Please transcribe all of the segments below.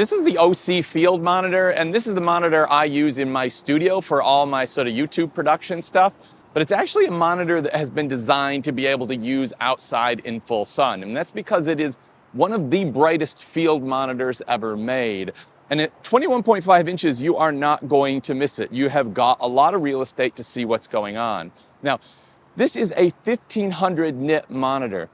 This is the OSEE field monitor, and this is the monitor I use in my studio for all my sort of YouTube production stuff. But it's actually a monitor that has been designed to be able to use outside in full sun. And that's because it is one of the brightest field monitors ever made. And at 21.5 inches, you are not going to miss it. You have got a lot of real estate to see what's going on. Now, this is a 1500 nit monitor.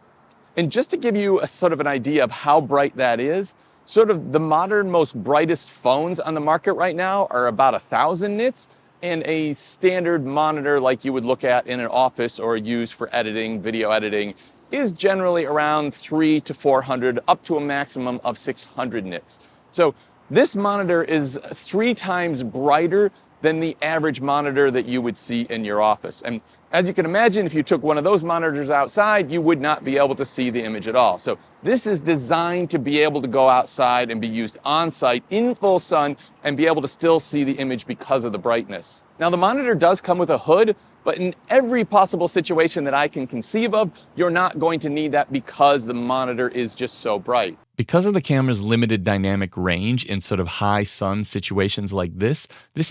And just to give you a sort of an idea of how bright that is, sort of the modern most brightest phones on the market right now are about 1000 nits, and a standard monitor like you would look at in an office or use for editing, video editing, is generally around 300 to 400, up to a maximum of 600 nits. So this monitor is 3 times brighter than the average monitor that you would see in your office. And as you can imagine, if you took one of those monitors outside, you would not be able to see the image at all. So this is designed to be able to go outside and be used on site in full sun and be able to still see the image because of the brightness. Now the monitor does come with a hood, but in every possible situation that I can conceive of, you're not going to need that because the monitor is just so bright. Because of the camera's limited dynamic range in sort of high sun situations like this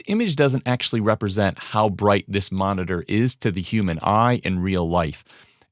image doesn't actually represent how bright this monitor is to the human eye in real life.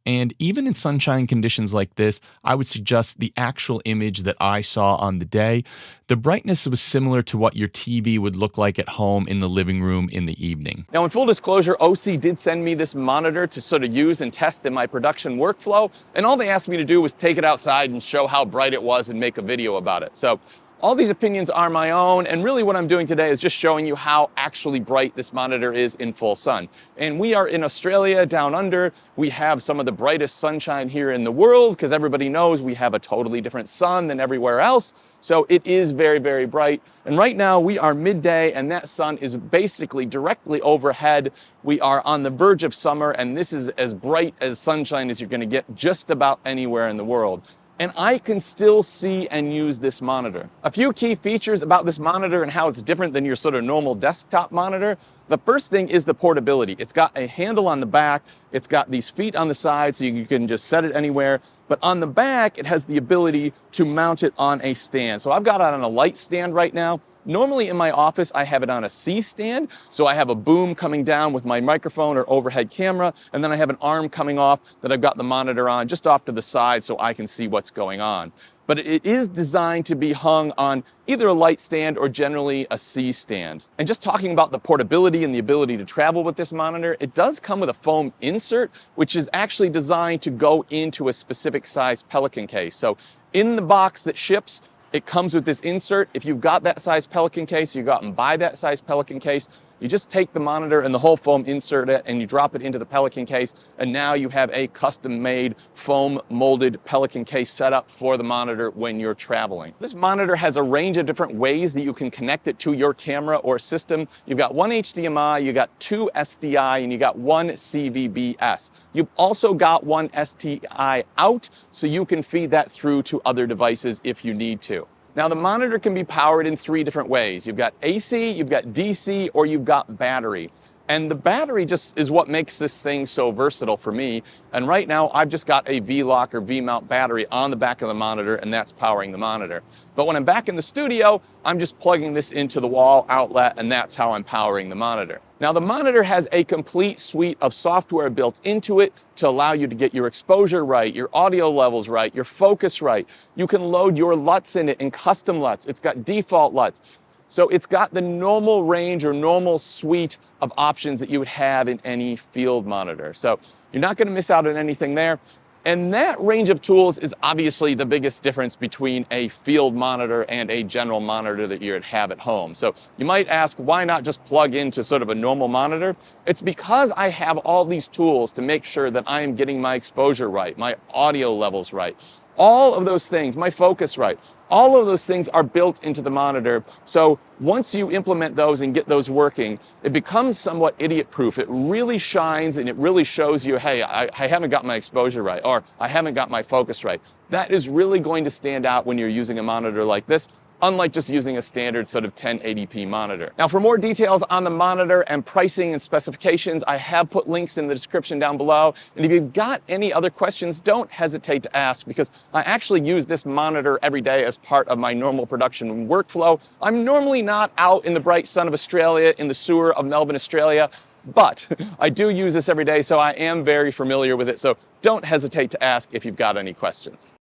And even in sunshine conditions like this, I would suggest the actual image that I saw on the day, the brightness was similar to what your TV would look like at home in the living room in the evening. Now, in full disclosure, OSEE did send me this monitor to sort of use and test in my production workflow, and all they asked me to do was take it outside and show how bright it was and make a video about it. So all these opinions are my own, and really what I'm doing today is just showing you how actually bright this monitor is in full sun. And we are in Australia, down under. We have some of the brightest sunshine here in the world, because everybody knows we have a totally different sun than everywhere else. So it is very, very bright. And right now we are midday, and that sun is basically directly overhead. We are on the verge of summer, and this is as bright as sunshine as you're going to get just about anywhere in the world. And I can still see and use this monitor. A few key features about this monitor and how it's different than your sort of normal desktop monitor. The first thing is the portability. It's got a handle on the back, it's got these feet on the side so you can just set it anywhere, but on the back it has the ability to mount it on a stand. So I've got it on a light stand right now. Normally in my office, I have it on a C stand, so I have a boom coming down with my microphone or overhead camera, and then I have an arm coming off that I've got the monitor on just off to the side so I can see what's going on. But it is designed to be hung on either a light stand or generally a C stand. And just talking about the portability and the ability to travel with this monitor, it does come with a foam insert, which is actually designed to go into a specific size Pelican case. So in the box that ships, it comes with this insert. If you've got that size Pelican case, you go out and buy that size Pelican case, you just take the monitor and the whole foam insert it and you drop it into the Pelican case, and now you have a custom-made foam molded Pelican case setup for the monitor when you're traveling. This monitor has a range of different ways that you can connect it to your camera or system. You've got one HDMI, you got 2 SDI, and you got 1 CVBS. You've also got 1 SDI out, so you can feed that through to other devices if you need to. Now the monitor can be powered in 3 different ways. You've got AC, you've got DC, or you've got battery. And the battery just is what makes this thing so versatile for me. And right now I've just got a V-Lock or V-mount battery on the back of the monitor, and that's powering the monitor. But when I'm back in the studio, I'm just plugging this into the wall outlet, and that's how I'm powering the monitor. Now the monitor has a complete suite of software built into it to allow you to get your exposure right, your audio levels right, your focus right. You can load your LUTs in it and custom LUTs. It's got default LUTs. So it's got the normal range or normal suite of options that you would have in any field monitor. So you're not going to miss out on anything there. And that range of tools is obviously the biggest difference between a field monitor and a general monitor that you would have at home. So you might ask, why not just plug into sort of a normal monitor? It's because I have all these tools to make sure that I am getting my exposure right, my audio levels right, all of those things, my focus right. All of those things are built into the monitor. So once you implement those and get those working, it becomes somewhat idiot-proof. It really shines and it really shows you, hey, I haven't got my exposure right, or I haven't got my focus right. That is really going to stand out when you're using a monitor like this. unlike just using a standard sort of 1080p monitor. Now, for more details on the monitor and pricing and specifications, I have put links in the description down below. And if you've got any other questions, don't hesitate to ask, because I actually use this monitor every day as part of my normal production workflow. I'm normally not out in the bright sun of Australia, in the sewer of Melbourne, Australia, but I do use this every day, so I am very familiar with it. So don't hesitate to ask if you've got any questions.